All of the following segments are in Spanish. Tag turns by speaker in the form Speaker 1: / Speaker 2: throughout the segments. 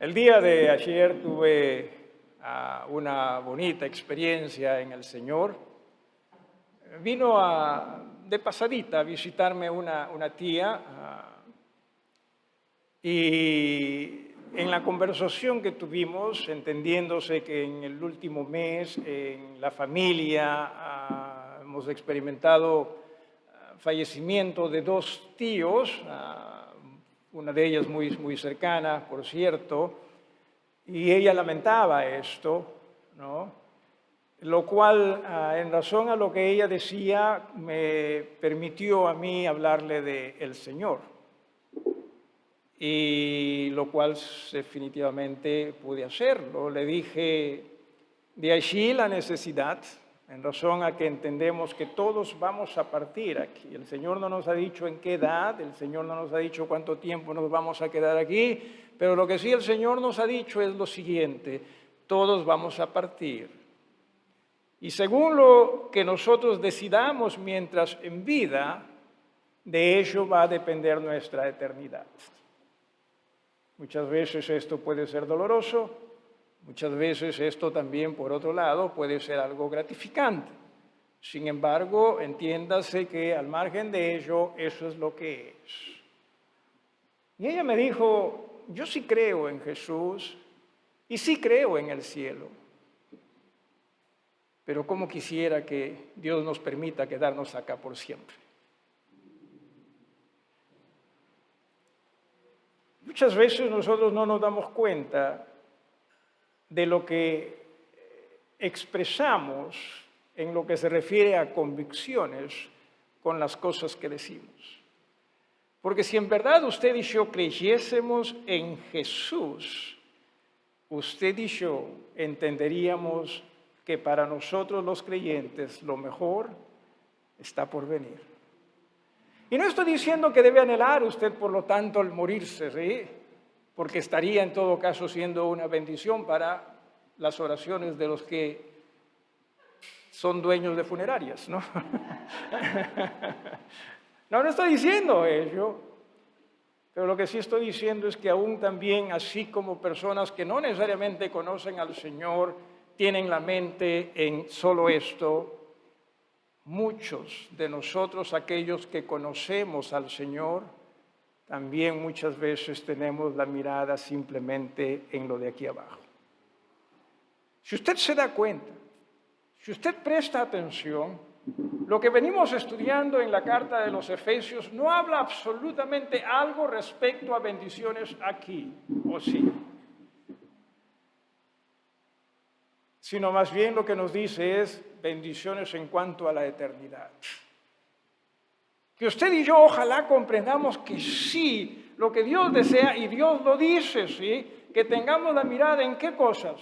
Speaker 1: El día de ayer tuve una bonita experiencia en el Señor. Vino de pasadita a visitarme una tía y en la conversación que tuvimos, entendiéndose que en el último mes en la familia hemos experimentado fallecimiento de dos tíos, una de ellas muy cercana, por cierto, y ella lamentaba esto, ¿no? Lo cual, en razón a lo que ella decía, me permitió a mí hablarle del Señor, y lo cual definitivamente pude hacerlo. Le dije, de allí la necesidad, en razón a que entendemos que todos vamos a partir aquí. El Señor no nos ha dicho en qué edad, el Señor no nos ha dicho cuánto tiempo nos vamos a quedar aquí, pero lo que sí el Señor nos ha dicho es lo siguiente: todos vamos a partir. Y según lo que nosotros decidamos mientras en vida, de ello va a depender nuestra eternidad. Muchas veces esto puede ser doloroso, muchas veces esto también, por otro lado, puede ser algo gratificante. Sin embargo, entiéndase que al margen de ello, eso es lo que es. Y ella me dijo, yo sí creo en Jesús y sí creo en el cielo, pero cómo quisiera que Dios nos permita quedarnos acá por siempre. Muchas veces nosotros no nos damos cuenta de lo que expresamos en lo que se refiere a convicciones con las cosas que decimos. Porque si en verdad usted y yo creyésemos en Jesús, usted y yo entenderíamos que para nosotros los creyentes lo mejor está por venir. Y no estoy diciendo que debe anhelar usted, por lo tanto, el morirse, ¿sí? Porque estaría en todo caso siendo una bendición para las oraciones de los que son dueños de funerarias, ¿no? No estoy diciendo ello, pero lo que sí estoy diciendo es que aún también, así como personas que no necesariamente conocen al Señor, tienen la mente en solo esto, muchos de nosotros, aquellos que conocemos al Señor, también muchas veces tenemos la mirada simplemente en lo de aquí abajo. Si usted se da cuenta, si usted presta atención, lo que venimos estudiando en la carta de los Efesios no habla absolutamente algo respecto a bendiciones aquí, ¿o sí? Sino más bien lo que nos dice es bendiciones en cuanto a la eternidad. Que usted y yo ojalá comprendamos que sí, lo que Dios desea, y Dios lo dice, sí, que tengamos la mirada en qué cosas,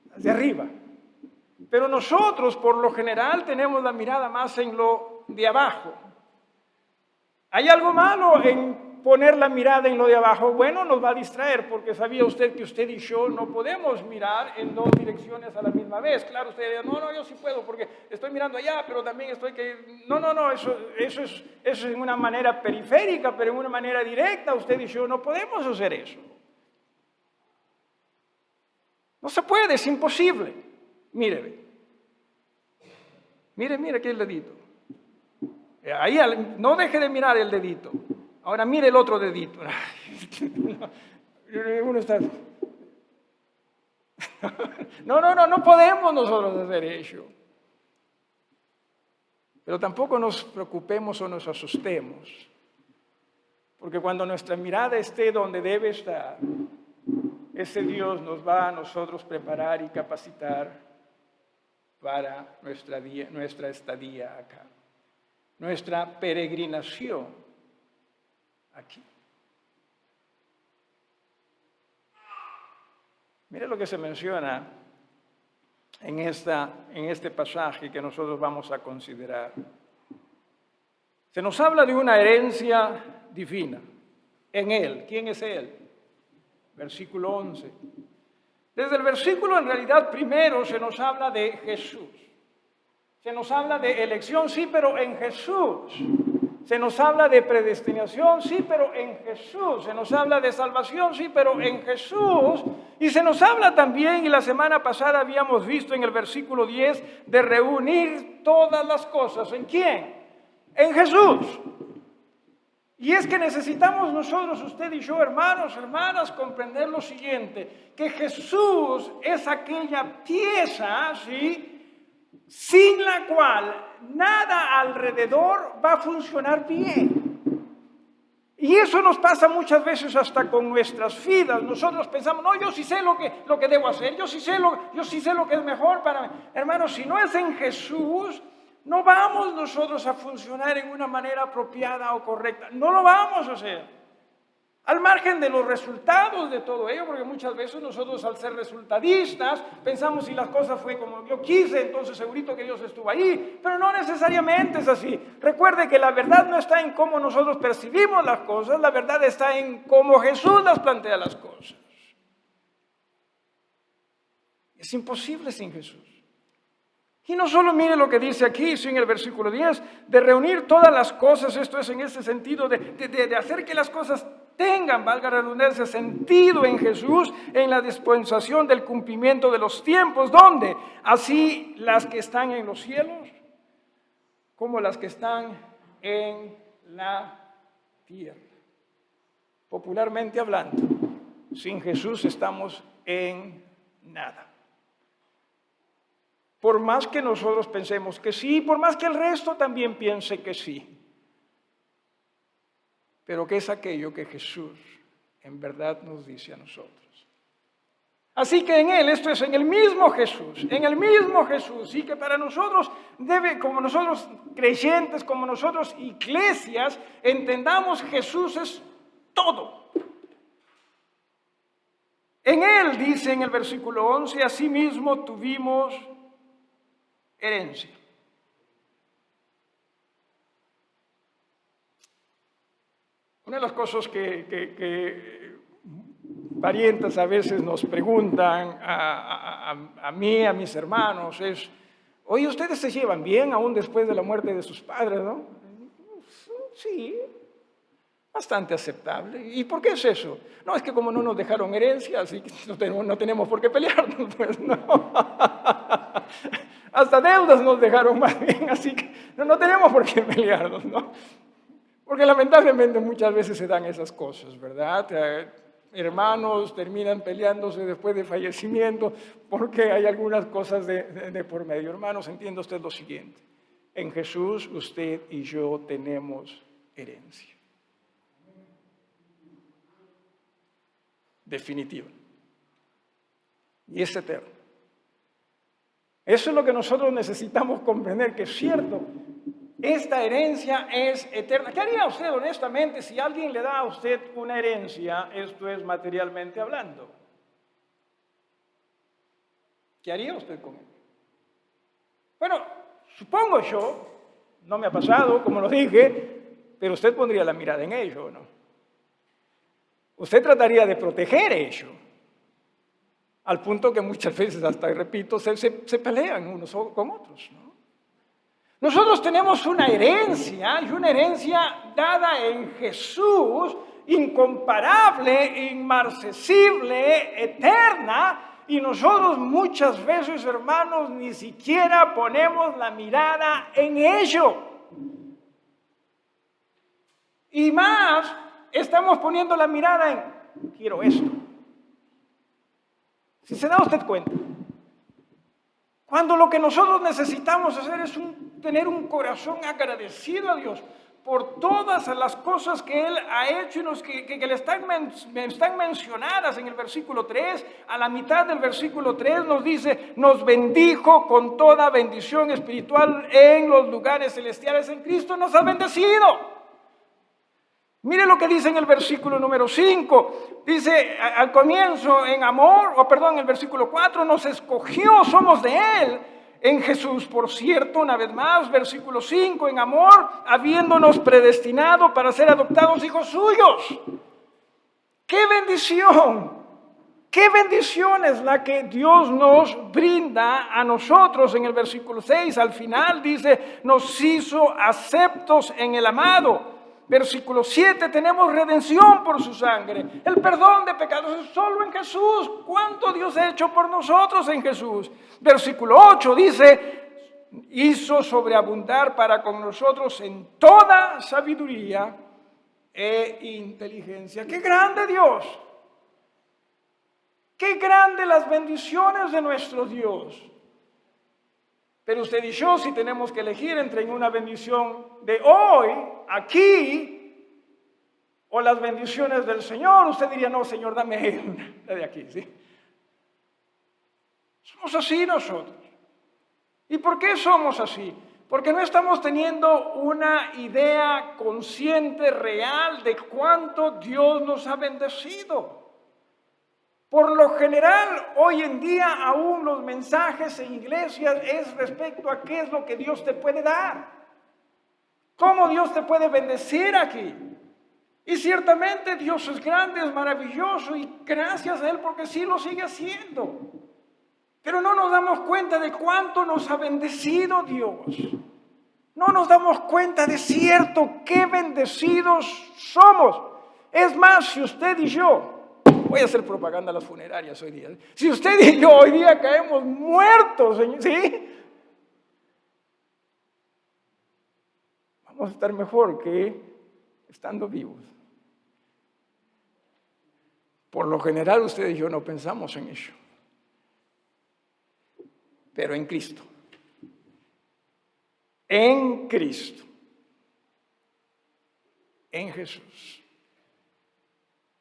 Speaker 1: las de arriba. Pero nosotros, por lo general, tenemos la mirada más en lo de abajo. ¿Hay algo malo en poner la mirada en lo de abajo? Bueno, nos va a distraer, porque sabía usted que usted y yo no podemos mirar en dos direcciones a la misma vez. Claro, usted dirá, no, yo sí puedo, porque estoy mirando allá, pero también estoy que... No, eso es en una manera periférica, pero en una manera directa usted y yo no podemos hacer eso. No se puede, es imposible. Mire aquí el dedito. Ahí, no deje de mirar el dedito. Ahora mire el otro dedito. Uno está... No podemos nosotros hacer eso. Pero tampoco nos preocupemos o nos asustemos. Porque cuando nuestra mirada esté donde debe estar, ese Dios nos va a nosotros preparar y capacitar para nuestra estadía acá, nuestra peregrinación aquí. Mire lo que se menciona en este pasaje que nosotros vamos a considerar. Se nos habla de una herencia divina en Él. ¿Quién es Él? Versículo 11. Desde el versículo, en realidad, primero se nos habla de Jesús. Se nos habla de elección, sí, pero en Jesús. Se nos habla de predestinación, sí, pero en Jesús. Se nos habla de salvación, sí, pero en Jesús. Y se nos habla también, y la semana pasada habíamos visto en el versículo 10, de reunir todas las cosas. ¿En quién? En Jesús. Y es que necesitamos nosotros, usted y yo, hermanos, hermanas, comprender lo siguiente, que Jesús es aquella pieza, ¿sí?, sin la cual nada alrededor va a funcionar bien. Y eso nos pasa muchas veces hasta con nuestras vidas. Nosotros pensamos, no, yo sí sé lo que debo hacer, yo sí sé lo que es mejor para mí. Hermanos, si no es en Jesús, no vamos nosotros a funcionar en una manera apropiada o correcta. No lo vamos a hacer. Al margen de los resultados de todo ello, porque muchas veces nosotros al ser resultadistas pensamos si las cosas fue como yo quise, entonces segurito que Dios estuvo ahí, pero no necesariamente es así. Recuerde que la verdad no está en cómo nosotros percibimos las cosas, la verdad está en cómo Jesús las plantea las cosas. Es imposible sin Jesús. Y no solo mire lo que dice aquí, sino en el versículo 10, de reunir todas las cosas, esto es en ese sentido de hacer que las cosas tengan, valga la redundancia, sentido en Jesús, en la dispensación del cumplimiento de los tiempos, ¿dónde? Así las que están en los cielos, como las que están en la tierra. Popularmente hablando, sin Jesús estamos en nada. Por más que nosotros pensemos que sí, por más que el resto también piense que sí. Pero ¿qué es aquello que Jesús en verdad nos dice a nosotros? Así que en Él, esto es en el mismo Jesús, y que para nosotros debe, como nosotros creyentes, como nosotros iglesias, entendamos Jesús es todo. En Él, dice en el versículo 11, asimismo tuvimos herencia. Una de las cosas que parientes a veces nos preguntan a mí, a mis hermanos, es, oye, ¿ustedes se llevan bien aún después de la muerte de sus padres, no? Sí, bastante aceptable. ¿Y por qué es eso? No, es que como no nos dejaron herencia, así que no tenemos por qué pelearnos, pues no. Hasta deudas nos dejaron más bien, así que no tenemos por qué pelearnos, ¿no? Porque lamentablemente muchas veces se dan esas cosas, ¿verdad? Hermanos terminan peleándose después de fallecimiento porque hay algunas cosas de por medio. Hermanos, entienda usted lo siguiente. En Jesús usted y yo tenemos herencia. Definitiva. Y es eterno. Eso es lo que nosotros necesitamos comprender, que es cierto. Esta herencia es eterna. ¿Qué haría usted honestamente si alguien le da a usted una herencia, esto es materialmente hablando? ¿Qué haría usted con él? Bueno, supongo yo, no me ha pasado, como lo dije, pero usted pondría la mirada en ello, ¿no? Usted trataría de proteger ello, al punto que muchas veces, hasta repito, se pelean unos con otros, ¿no? Nosotros tenemos una herencia, y una herencia dada en Jesús, incomparable, inmarcesible, eterna, y nosotros muchas veces, hermanos, ni siquiera ponemos la mirada en ello. Y más, estamos poniendo la mirada en, quiero esto. Si se da usted cuenta, cuando lo que nosotros necesitamos hacer es tener un corazón agradecido a Dios por todas las cosas que Él ha hecho y que le están mencionadas en el versículo 3, a la mitad del versículo 3 nos dice, nos bendijo con toda bendición espiritual en los lugares celestiales en Cristo, nos ha bendecido. Mire lo que dice en el versículo número 5, dice al comienzo en amor, el versículo 4, nos escogió, somos de Él, en Jesús, por cierto, una vez más, versículo 5, en amor, habiéndonos predestinado para ser adoptados hijos suyos. ¡Qué bendición! qué bendición es la que Dios nos brinda a nosotros. En el versículo 6, al final dice, nos hizo aceptos en el amado. Versículo 7, tenemos redención por su sangre. El perdón de pecados es solo en Jesús. ¿Cuánto Dios ha hecho por nosotros en Jesús? Versículo 8 dice, hizo sobreabundar para con nosotros en toda sabiduría e inteligencia. ¡Qué grande Dios! ¡Qué grande las bendiciones de nuestro Dios! Pero usted y yo, si tenemos que elegir entre una bendición de hoy, aquí, o las bendiciones del Señor, usted diría, no, Señor, dame una de aquí, ¿sí? Somos así nosotros. ¿Y por qué somos así? Porque no estamos teniendo una idea consciente, real, de cuánto Dios nos ha bendecido. Por lo general, hoy en día, aún los mensajes en iglesias es respecto a qué es lo que Dios te puede dar. Cómo Dios te puede bendecir aquí. Y ciertamente Dios es grande, es maravilloso y gracias a Él porque sí lo sigue haciendo. Pero no nos damos cuenta de cuánto nos ha bendecido Dios. No nos damos cuenta de cierto qué bendecidos somos. Es más, si usted y yo, voy a hacer propaganda a las funerarias hoy día. Si usted y yo hoy día caemos muertos, ¿sí? Vamos a estar mejor que estando vivos. Por lo general, usted y yo no pensamos en ello. Pero en Cristo. En Cristo. En Jesús.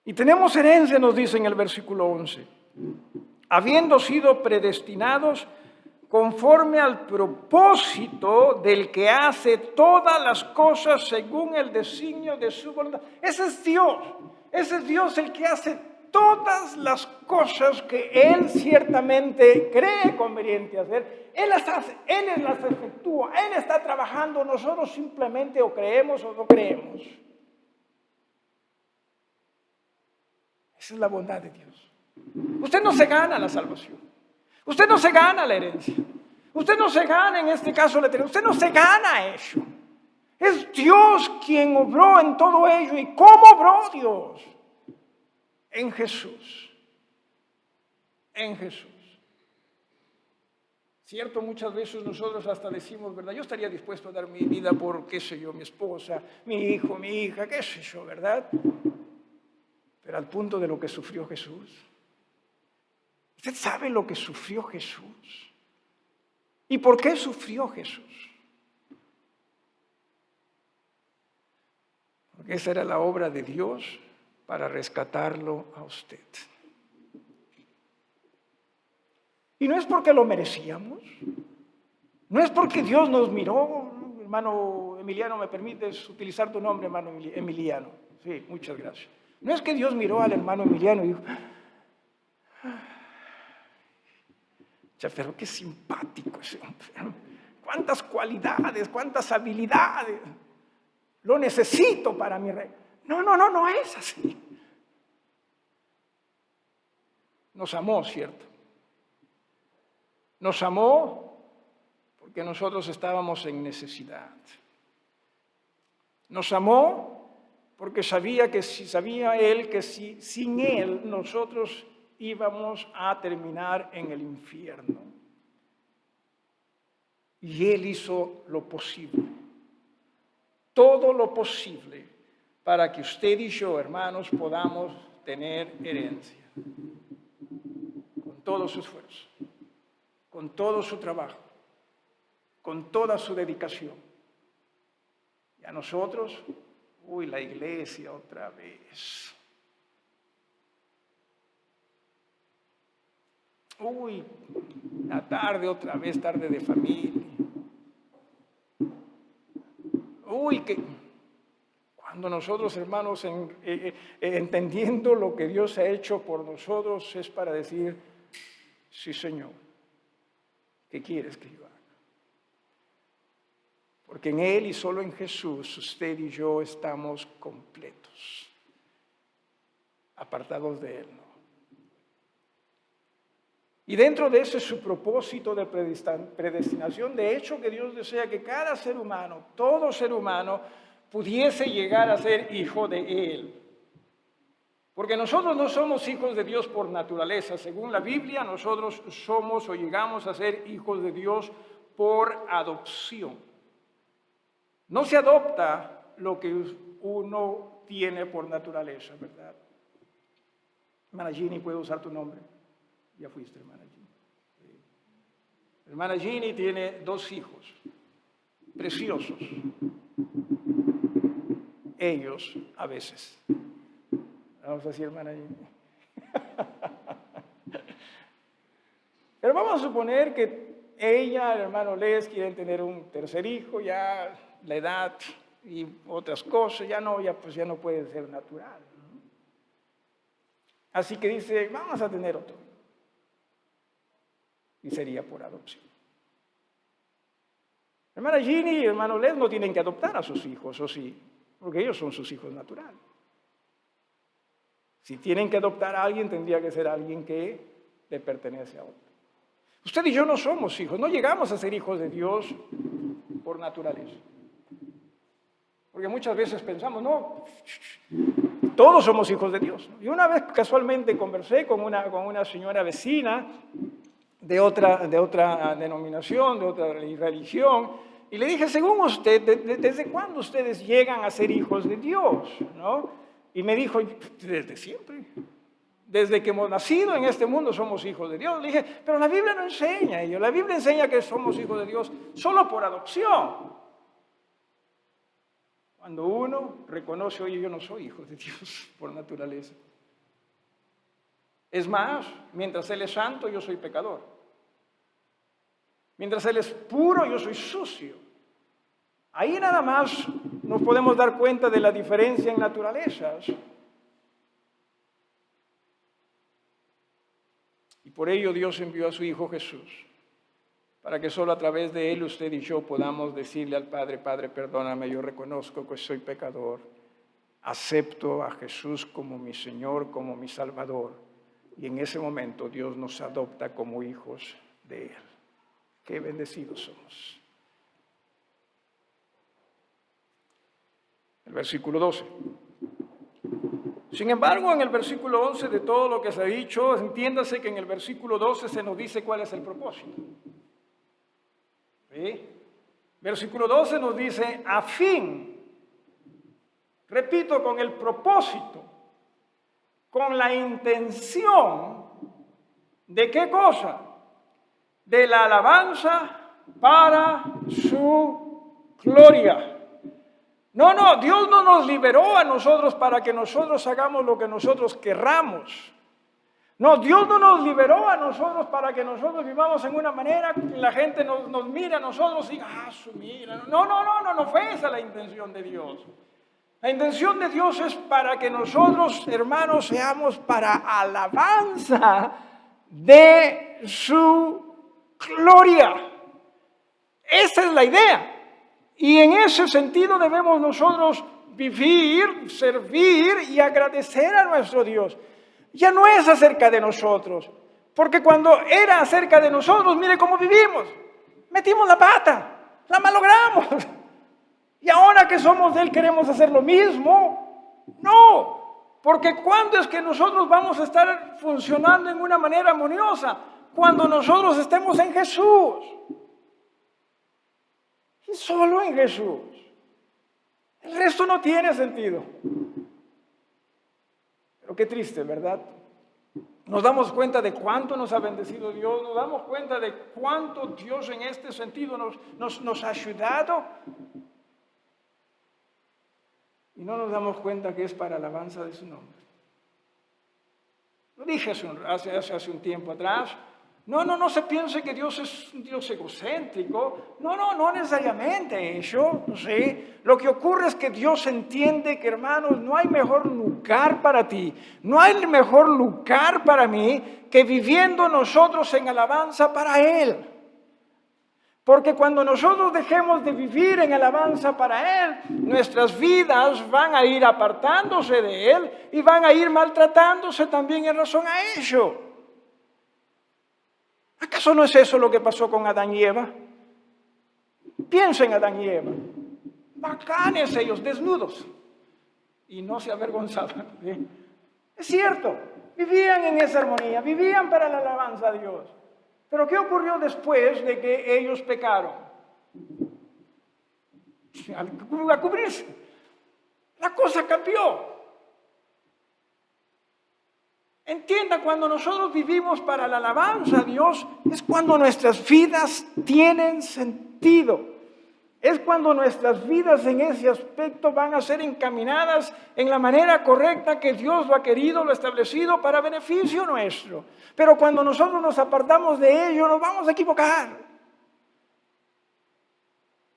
Speaker 1: Y tenemos herencia, nos dice en el versículo 11, habiendo sido predestinados conforme al propósito del que hace todas las cosas según el designio de su voluntad. Ese es Dios el que hace todas las cosas que Él ciertamente cree conveniente hacer. Él las efectúa, Él está trabajando, nosotros simplemente o creemos o no creemos. Esa es la bondad de Dios. Usted no se gana la salvación. Usted no se gana la herencia. Usted no se gana, en este caso, la eternidad. Usted no se gana eso. Es Dios quien obró en todo ello. ¿Y cómo obró Dios? En Jesús. En Jesús. Cierto, muchas veces nosotros hasta decimos, ¿verdad? Yo estaría dispuesto a dar mi vida por, qué sé yo, mi esposa, mi hijo, mi hija, qué sé yo, ¿verdad? Pero al punto de lo que sufrió Jesús. ¿Usted sabe lo que sufrió Jesús? ¿Y por qué sufrió Jesús? Porque esa era la obra de Dios para rescatarlo a usted. Y no es porque lo merecíamos, no es porque Dios nos miró. Hermano Emiliano, ¿me permites utilizar tu nombre, hermano Emiliano? Sí, muchas gracias. No es que Dios miró al hermano Emiliano y dijo, pero qué simpático ese hombre, cuántas cualidades, cuántas habilidades, lo necesito para mi reino. No es así. Nos amó, ¿cierto? Nos amó porque nosotros estábamos en necesidad. Nos amó porque sabía Él que sin Él nosotros íbamos a terminar en el infierno. Y Él hizo lo posible, todo lo posible, para que usted y yo, hermanos, podamos tener herencia. Con todo su esfuerzo, con todo su trabajo, con toda su dedicación. Y a nosotros, la iglesia otra vez. La tarde otra vez, tarde de familia. Que cuando nosotros, hermanos, entendiendo lo que Dios ha hecho por nosotros, es para decir, sí, Señor, ¿qué quieres que yo haga? Porque en Él y solo en Jesús, usted y yo estamos completos, apartados de Él, ¿no? Y dentro de ese su propósito de predestinación, de hecho que Dios desea que cada ser humano, todo ser humano, pudiese llegar a ser hijo de Él. Porque nosotros no somos hijos de Dios por naturaleza. Según la Biblia, nosotros somos o llegamos a ser hijos de Dios por adopción. No se adopta lo que uno tiene por naturaleza, ¿verdad? Hermana Ginny, ¿puedo usar tu nombre? Ya fuiste, hermana Ginny. Sí. Hermana Ginny tiene 2 hijos, preciosos. Ellos, a veces. Vamos a decir, hermana Ginny. Pero vamos a suponer que ella, el hermano Les, quieren tener un tercer hijo, ya la edad y otras cosas, ya no puede ser natural, ¿no? Así que dice, vamos a tener otro. Y sería por adopción. Hermana Ginny y hermano Les no tienen que adoptar a sus hijos, ¿o sí? Porque ellos son sus hijos naturales. Si tienen que adoptar a alguien, tendría que ser alguien que le pertenece a otro. Usted y yo no somos hijos, no llegamos a ser hijos de Dios por naturaleza. Porque muchas veces pensamos, no, todos somos hijos de Dios. Y una vez casualmente conversé con una señora vecina de otra denominación, de otra religión, y le dije, según usted, ¿desde cuándo ustedes llegan a ser hijos de Dios? ¿No? Y me dijo, desde siempre. Desde que hemos nacido en este mundo somos hijos de Dios. Le dije, pero la Biblia no enseña ello. La Biblia enseña que somos hijos de Dios solo por adopción. Cuando uno reconoce, oye, yo no soy hijo de Dios por naturaleza. Es más, mientras Él es santo, yo soy pecador. Mientras Él es puro, yo soy sucio. Ahí nada más nos podemos dar cuenta de la diferencia en naturalezas. Y por ello Dios envió a su Hijo Jesús, para que solo a través de Él usted y yo podamos decirle al Padre, Padre, perdóname, yo reconozco que soy pecador, acepto a Jesús como mi Señor, como mi Salvador, y en ese momento Dios nos adopta como hijos de Él. Qué bendecidos somos. El versículo 12. Sin embargo, en el versículo 11 de todo lo que se ha dicho, entiéndase que en el versículo 12 se nos dice cuál es el propósito. ¿Sí? Versículo 12 nos dice, a fin, repito, con el propósito, con la intención, ¿de qué cosa? De la alabanza para su gloria. No, Dios no nos liberó a nosotros para que nosotros hagamos lo que nosotros querramos. No, Dios no nos liberó a nosotros para que nosotros vivamos en una manera que la gente nos mire a nosotros y diga, mira. No fue esa la intención de Dios. La intención de Dios es para que nosotros, hermanos, seamos para alabanza de su gloria. Esa es la idea. Y en ese sentido debemos nosotros vivir, servir y agradecer a nuestro Dios. Ya no es acerca de nosotros, porque cuando era acerca de nosotros, mire cómo vivimos. Metimos la pata, la malogramos. Y ahora que somos de Él queremos hacer lo mismo. No, porque ¿cuándo es que nosotros vamos a estar funcionando en una manera armoniosa? Cuando nosotros estemos en Jesús. Y solo en Jesús. El resto no tiene sentido. Pero qué triste, ¿verdad? Nos damos cuenta de cuánto nos ha bendecido Dios, nos damos cuenta de cuánto Dios en este sentido nos ha ayudado. Y no nos damos cuenta que es para alabanza de su nombre. Lo dije hace un tiempo atrás. No se piense que Dios es un Dios egocéntrico. No necesariamente eso. No sé. Lo que ocurre es que Dios entiende que, hermanos, no hay mejor lugar para ti, no hay mejor lugar para mí que viviendo nosotros en alabanza para Él. Porque cuando nosotros dejemos de vivir en alabanza para Él, nuestras vidas van a ir apartándose de Él y van a ir maltratándose también en razón a ello. ¿Acaso no es eso lo que pasó con Adán y Eva? Piensa en Adán y Eva. Bacanes ellos, desnudos. Y no se avergonzaban. ¿Sí? Es cierto, vivían en esa armonía, vivían para la alabanza a Dios. Pero ¿qué ocurrió después de que ellos pecaron? A cubrirse. La cosa cambió. Entienda, cuando nosotros vivimos para la alabanza a Dios, es cuando nuestras vidas tienen sentido. Es cuando nuestras vidas en ese aspecto van a ser encaminadas en la manera correcta que Dios lo ha querido, lo ha establecido para beneficio nuestro. Pero cuando nosotros nos apartamos de ello, nos vamos a equivocar.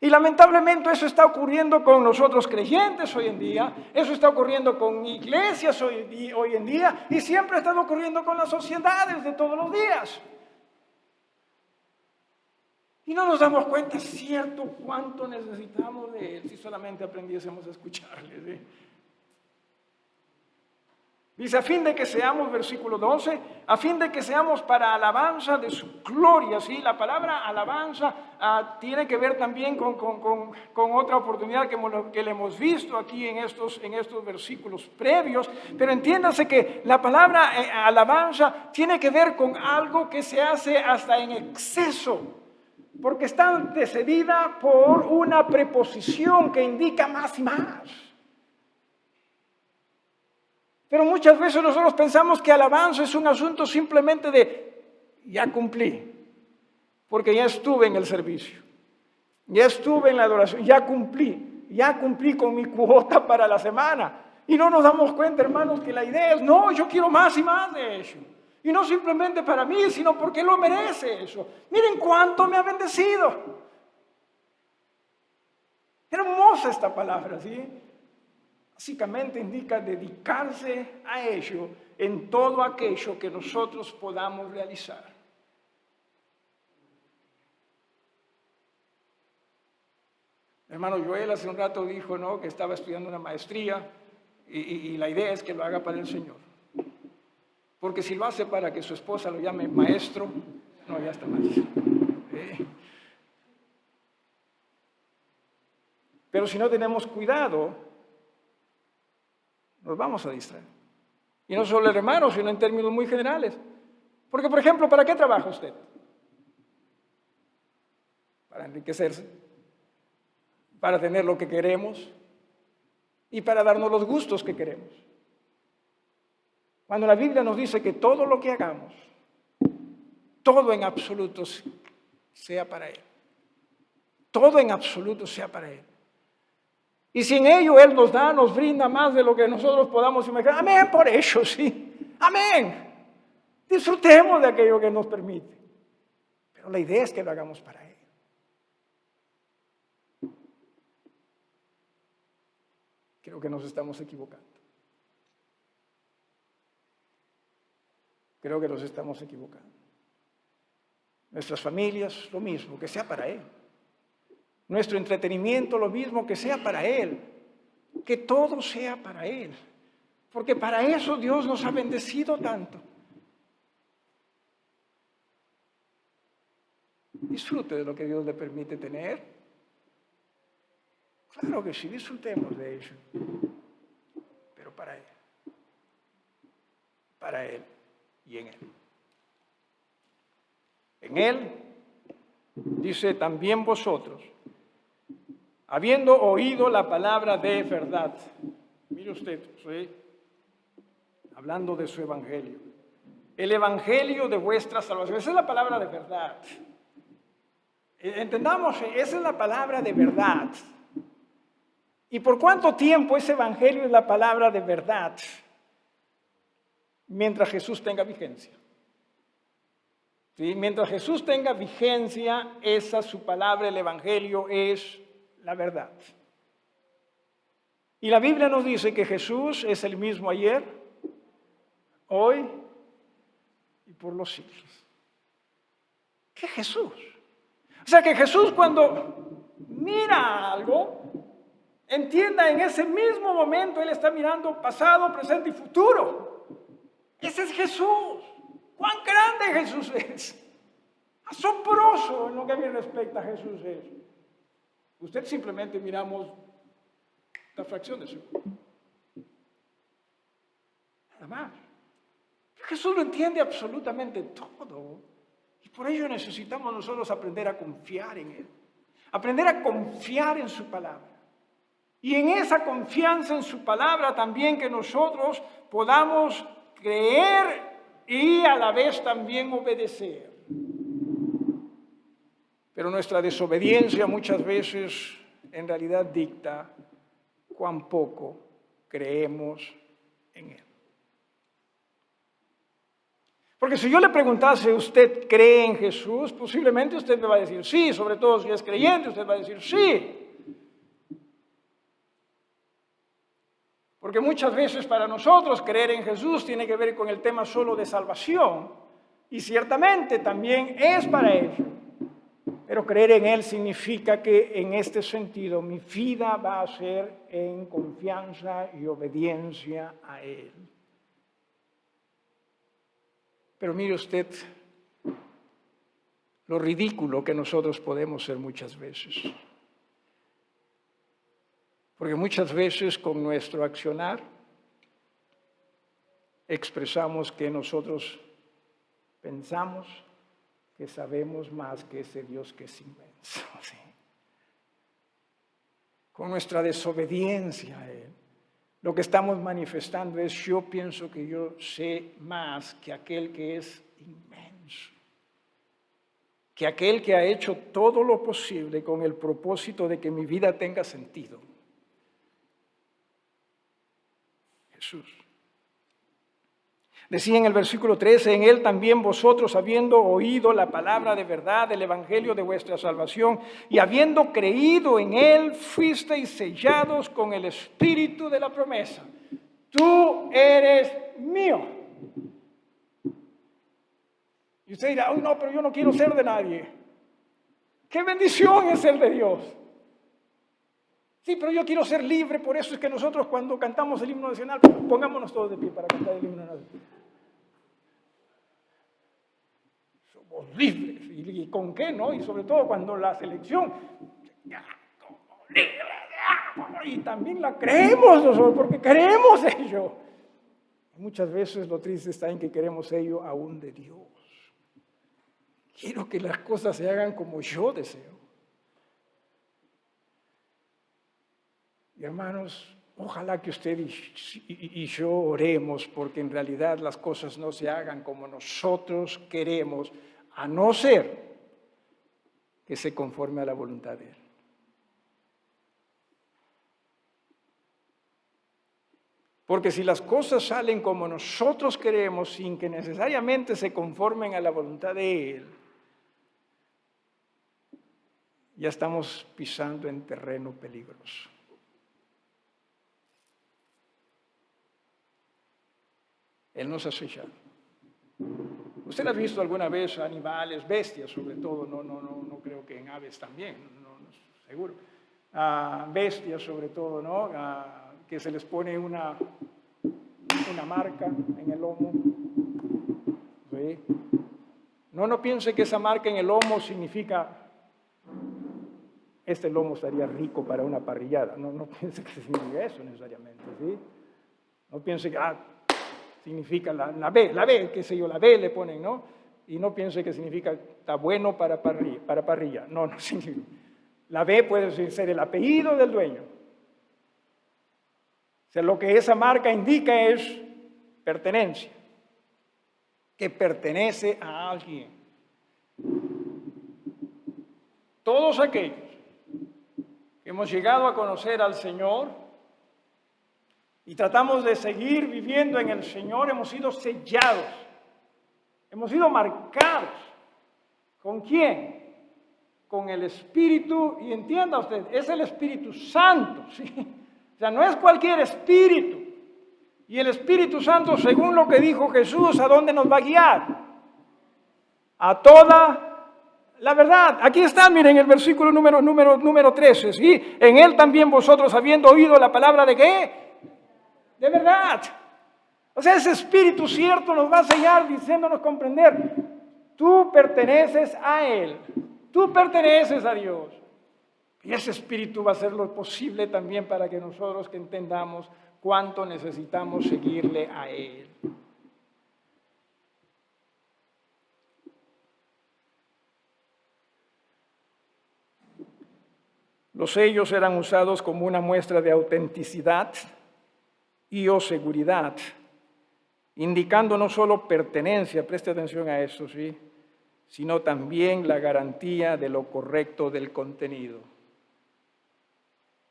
Speaker 1: Y lamentablemente eso está ocurriendo con nosotros creyentes hoy en día, eso está ocurriendo con iglesias hoy en día y siempre ha estado ocurriendo con las sociedades de todos los días. Y no nos damos cuenta, es cierto, cuánto necesitamos de Él si solamente aprendiésemos a escucharle. ¿Sí? Dice, a fin de que seamos, versículo 12, a fin de que seamos para alabanza de su gloria. ¿Sí? La palabra alabanza tiene que ver también con otra oportunidad que le hemos visto aquí en estos versículos previos. Pero entiéndase que la palabra alabanza tiene que ver con algo que se hace hasta en exceso, porque está antecedida por una preposición que indica más y más. Pero muchas veces nosotros pensamos que alabanza es un asunto simplemente de ya cumplí, porque ya estuve en el servicio, ya estuve en la adoración, ya cumplí con mi cuota para la semana. Y no nos damos cuenta, hermanos, que la idea es, no, yo quiero más y más de eso. Y no simplemente para mí, sino porque lo merece eso. Miren cuánto me ha bendecido. Hermosa esta palabra, ¿sí? Básicamente indica dedicarse a ello en todo aquello que nosotros podamos realizar. Hermano Joel hace un rato dijo, ¿no?, que estaba estudiando una maestría y la idea es que lo haga para el Señor. Porque si lo hace para que su esposa lo llame maestro, no, ya está mal. Pero si no tenemos cuidado, nos vamos a distraer. Y no solo el hermano, sino en términos muy generales. Porque, por ejemplo, ¿para qué trabaja usted? Para enriquecerse, para tener lo que queremos y para darnos los gustos que queremos. Cuando la Biblia nos dice que todo lo que hagamos, todo en absoluto sea para Él. Todo en absoluto sea para Él. Y si en ello Él nos brinda más de lo que nosotros podamos imaginar. Amén por eso, sí. Amén. Disfrutemos de aquello que nos permite. Pero la idea es que lo hagamos para Él. Creo que nos estamos equivocando. Creo que nos estamos equivocando. Nuestras familias, lo mismo, que sea para Él. Nuestro entretenimiento, lo mismo, que sea para Él. Que todo sea para Él. Porque para eso Dios nos ha bendecido tanto. Disfrute de lo que Dios le permite tener. Claro que sí, disfrutemos de ello. Pero para Él. Para Él. Y en Él. En Él, dice, también vosotros, habiendo oído la palabra de verdad. Mire usted, estoy hablando de su evangelio. El evangelio de vuestra salvación. Esa es la palabra de verdad. Entendamos, esa es la palabra de verdad. ¿Y por cuánto tiempo ese evangelio es la palabra de verdad? Mientras Jesús tenga vigencia. ¿Sí? Mientras Jesús tenga vigencia, esa su palabra, el evangelio, es la verdad. Y la Biblia nos dice que Jesús es el mismo ayer, hoy y por los siglos. ¿Qué Jesús? O sea que Jesús, cuando mira algo, entienda, en ese mismo momento Él está mirando pasado, presente y futuro. Ese es Jesús. ¡Cuán grande Jesús es! Asombroso en lo que a mí respecta a Jesús es. Usted simplemente miramos la fracción de segundo. Nada más. Jesús lo entiende absolutamente todo. Y por ello necesitamos nosotros aprender a confiar en Él. Aprender a confiar en su palabra. Y en esa confianza en su palabra también que nosotros podamos creer y a la vez también obedecer. Pero nuestra desobediencia muchas veces en realidad dicta cuán poco creemos en Él. Porque si yo le preguntase, ¿usted cree en Jesús? Posiblemente usted me va a decir sí, sobre todo si es creyente, usted va a decir sí. Porque muchas veces para nosotros creer en Jesús tiene que ver con el tema solo de salvación. Y ciertamente también es para ello. Pero creer en Él significa que en este sentido mi vida va a ser en confianza y obediencia a Él. Pero mire usted lo ridículo que nosotros podemos ser muchas veces. Porque muchas veces con nuestro accionar expresamos que nosotros pensamos que sabemos más que ese Dios que es inmenso. ¿Sí? Con nuestra desobediencia a Él, lo que estamos manifestando es: yo pienso que yo sé más que aquel que es inmenso, que aquel que ha hecho todo lo posible con el propósito de que mi vida tenga sentido. Jesús. Decía en el versículo 13, en Él también vosotros, habiendo oído la palabra de verdad del evangelio de vuestra salvación, y habiendo creído en Él, fuisteis sellados con el espíritu de la promesa. Tú eres mío. Y usted dirá, no, pero yo no quiero ser de nadie. ¡Qué bendición es ser de Dios! Sí, pero yo quiero ser libre, por eso es que nosotros cuando cantamos el himno nacional, pongámonos todos de pie para cantar el himno nacional. Somos libres, ¿y con qué, no? Y sobre todo cuando la selección, y también la creemos nosotros, porque queremos ello. Muchas veces lo triste está en que queremos ello aún de Dios. Quiero que las cosas se hagan como yo deseo. Y hermanos, ojalá que usted y yo oremos porque en realidad las cosas no se hagan como nosotros queremos, a no ser que se conforme a la voluntad de Él. Porque si las cosas salen como nosotros queremos sin que necesariamente se conformen a la voluntad de Él, ya estamos pisando en terreno peligroso. Él nos acecha. ¿Usted ha visto alguna vez animales, bestias sobre todo? No creo que en aves también, no seguro. Bestias sobre todo, ¿no? Que se les pone una marca en el lomo. ¿Sí? No piense que esa marca en el lomo significa, este lomo estaría rico para una parrillada. No piense que significa eso necesariamente, ¿sí? No piense que, significa la B, qué sé yo, la B le ponen, ¿no? Y no piense que significa está bueno para parrilla. No significa. La B puede ser el apellido del dueño. O sea, lo que esa marca indica es pertenencia, que pertenece a alguien. Todos aquellos que hemos llegado a conocer al Señor y tratamos de seguir viviendo en el Señor, hemos sido sellados, hemos sido marcados. ¿Con quién? Con el Espíritu, y entienda usted, es el Espíritu Santo, ¿sí? O sea, no es cualquier espíritu. Y el Espíritu Santo, según lo que dijo Jesús, ¿a dónde nos va a guiar? A toda la verdad. Aquí está, miren, el versículo número 13, ¿sí? En Él también vosotros, habiendo oído la palabra de ¿qué? De verdad. O sea, ese Espíritu cierto nos va a sellar diciéndonos comprender. Tú perteneces a Él. Tú perteneces a Dios. Y ese Espíritu va a hacer lo posible también para que nosotros que entendamos cuánto necesitamos seguirle a Él. Los sellos eran usados como una muestra de autenticidad y o seguridad, indicando no solo pertenencia, preste atención a eso, ¿sí?, sino también la garantía de lo correcto del contenido.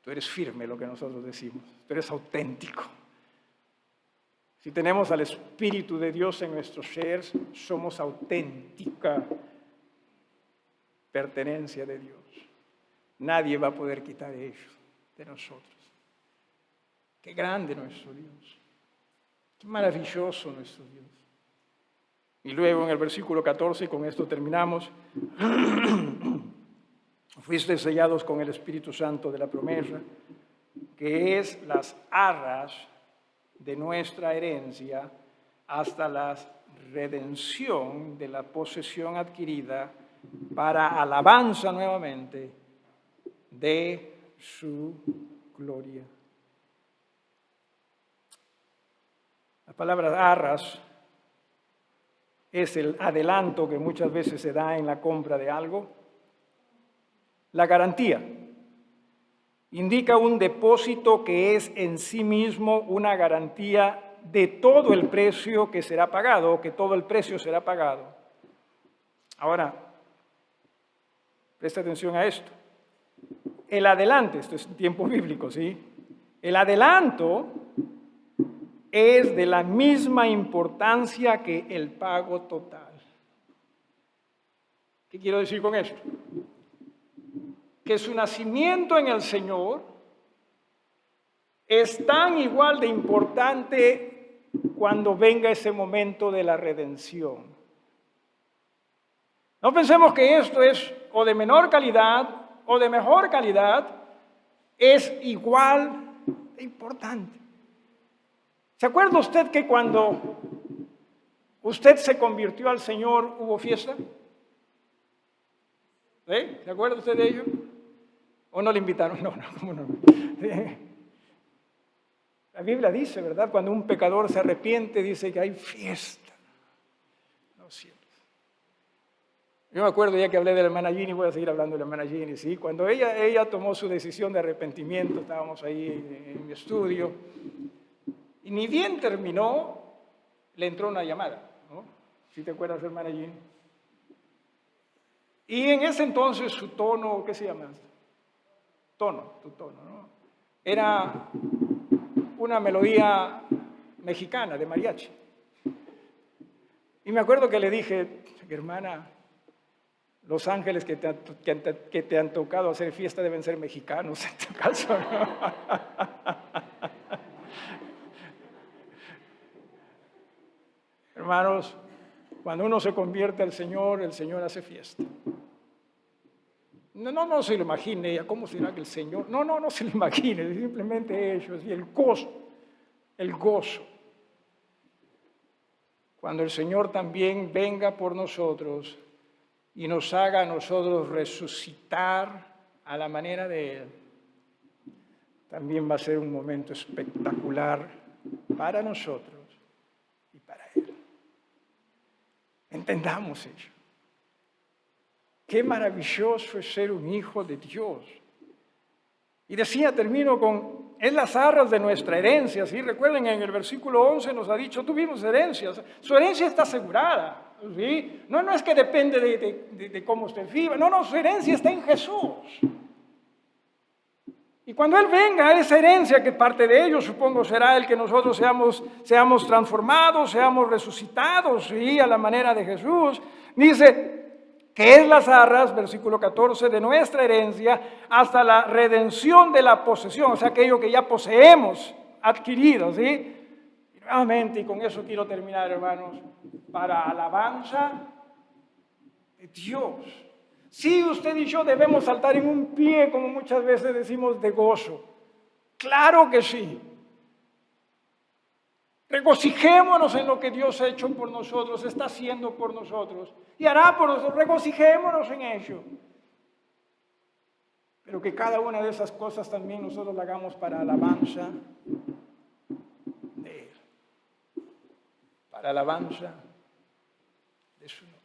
Speaker 1: Tú eres firme, lo que nosotros decimos, tú eres auténtico. Si tenemos al Espíritu de Dios en nuestros seres, somos auténtica pertenencia de Dios. Nadie va a poder quitar eso de nosotros. Qué grande nuestro Dios. Qué maravilloso nuestro Dios. Y luego en el versículo 14, y con esto terminamos, fuiste sellados con el Espíritu Santo de la promesa, que es las arras de nuestra herencia hasta la redención de la posesión adquirida para alabanza nuevamente de su gloria. La palabra arras es el adelanto que muchas veces se da en la compra de algo. La garantía indica un depósito que es en sí mismo una garantía de todo el precio que será pagado, o que todo el precio será pagado. Ahora, presta atención a esto. El adelanto, esto es tiempo bíblico, ¿sí? El adelanto es de la misma importancia que el pago total. ¿Qué quiero decir con esto? Que su nacimiento en el Señor es tan igual de importante cuando venga ese momento de la redención. No pensemos que esto es o de menor calidad o de mejor calidad, es igual de importante. ¿Se acuerda usted que cuando usted se convirtió al Señor hubo fiesta? ¿Sí? ¿Se acuerda usted de ello? ¿O no le invitaron? No, ¿cómo no? ¿Sí? La Biblia dice, ¿verdad? Cuando un pecador se arrepiente, dice que hay fiesta. No cielos. Yo me acuerdo ya que hablé de la hermana Ginny, voy a seguir hablando de la hermana Ginny, ¿sí? Cuando ella tomó su decisión de arrepentimiento, estábamos ahí en mi estudio, y ni bien terminó, le entró una llamada, ¿no? ¿Sí te acuerdas, hermana Ginny? Y en ese entonces su tono, ¿qué se llama? Tu tono, ¿no? Era una melodía mexicana de mariachi. Y me acuerdo que le dije, hermana, los ángeles que te han tocado hacer fiesta deben ser mexicanos, en tu caso, ¿no? Hermanos, cuando uno se convierte al Señor, el Señor hace fiesta. No se lo imagine, ¿cómo será que el Señor? No se lo imagine, simplemente ellos, y el gozo. Cuando el Señor también venga por nosotros y nos haga a nosotros resucitar a la manera de Él, también va a ser un momento espectacular para nosotros y para Él. Entendamos ello. Qué maravilloso es ser un hijo de Dios. Y decía, termino con, es las arras de nuestra herencia, ¿sí? Recuerden, en el versículo 11 nos ha dicho, tuvimos herencias, su herencia está asegurada, ¿sí? No es que depende de cómo usted viva, no, su herencia está en Jesús. Y cuando Él venga, esa herencia, que parte de ello, supongo, será el que nosotros seamos transformados, seamos resucitados, ¿sí? A la manera de Jesús, dice, que es las arras, versículo 14, de nuestra herencia hasta la redención de la posesión, o sea, aquello que ya poseemos, adquirido, ¿sí? Y nuevamente, y con eso quiero terminar, hermanos, para alabanza de Dios. Sí, usted y yo debemos saltar en un pie, como muchas veces decimos, de gozo. Claro que sí. Regocijémonos en lo que Dios ha hecho por nosotros, está haciendo por nosotros y hará por nosotros. Regocijémonos en ello. Pero que cada una de esas cosas también nosotros la hagamos para alabanza de Él. Para alabanza de su nombre.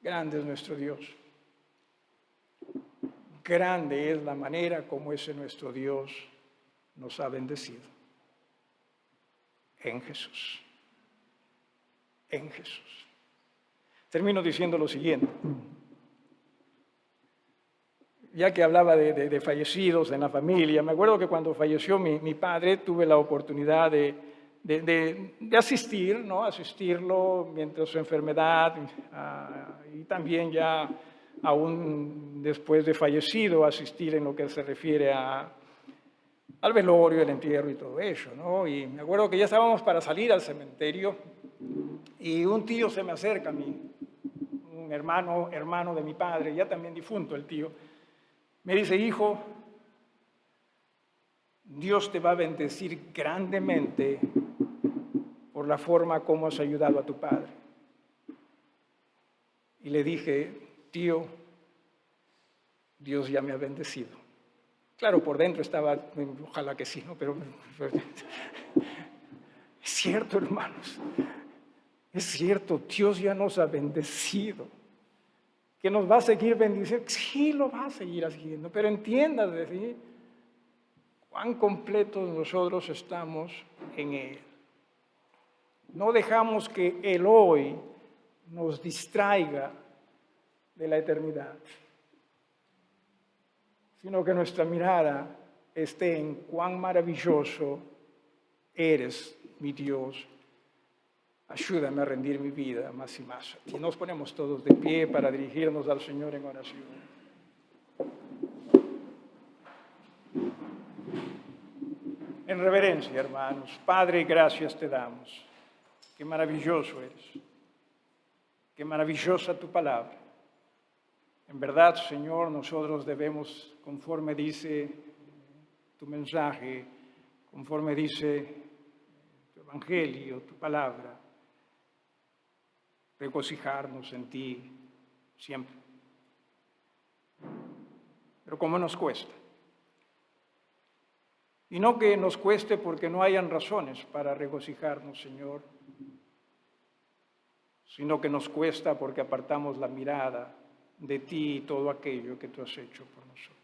Speaker 1: Grande es nuestro Dios. Grande es la manera como ese nuestro Dios nos ha bendecido. En Jesús. En Jesús. Termino diciendo lo siguiente. Ya que hablaba de fallecidos en la familia, me acuerdo que cuando falleció mi padre tuve la oportunidad de asistir, ¿no? Asistirlo mientras su enfermedad y también ya aún después de fallecido asistir en lo que se refiere al velorio, el entierro y todo eso, ¿no? Y me acuerdo que ya estábamos para salir al cementerio y un tío se me acerca a mí, un hermano de mi padre, ya también difunto el tío. Me dice, hijo, Dios te va a bendecir grandemente por la forma como has ayudado a tu padre. Y le dije, tío, Dios ya me ha bendecido. Claro, por dentro estaba, ojalá que sí, ¿no? Pero es cierto, hermanos, es cierto, Dios ya nos ha bendecido. Que nos va a seguir bendiciendo, sí lo va a seguir haciendo, pero entiendas, ¿sí? Cuán completos nosotros estamos en Él. No dejamos que el hoy nos distraiga de la eternidad, sino que nuestra mirada esté en cuán maravilloso eres, mi Dios. Ayúdame a rendir mi vida más y más. Y nos ponemos todos de pie para dirigirnos al Señor en oración. En reverencia, hermanos. Padre, gracias te damos. Qué maravilloso eres. Qué maravillosa tu palabra. En verdad, Señor, nosotros debemos, conforme dice tu mensaje, conforme dice tu evangelio, tu palabra, regocijarnos en ti siempre. Pero ¿cómo nos cuesta? Y no que nos cueste porque no hayan razones para regocijarnos, Señor, sino que nos cuesta porque apartamos la mirada de ti y todo aquello que tú has hecho por nosotros.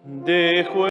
Speaker 2: Dejo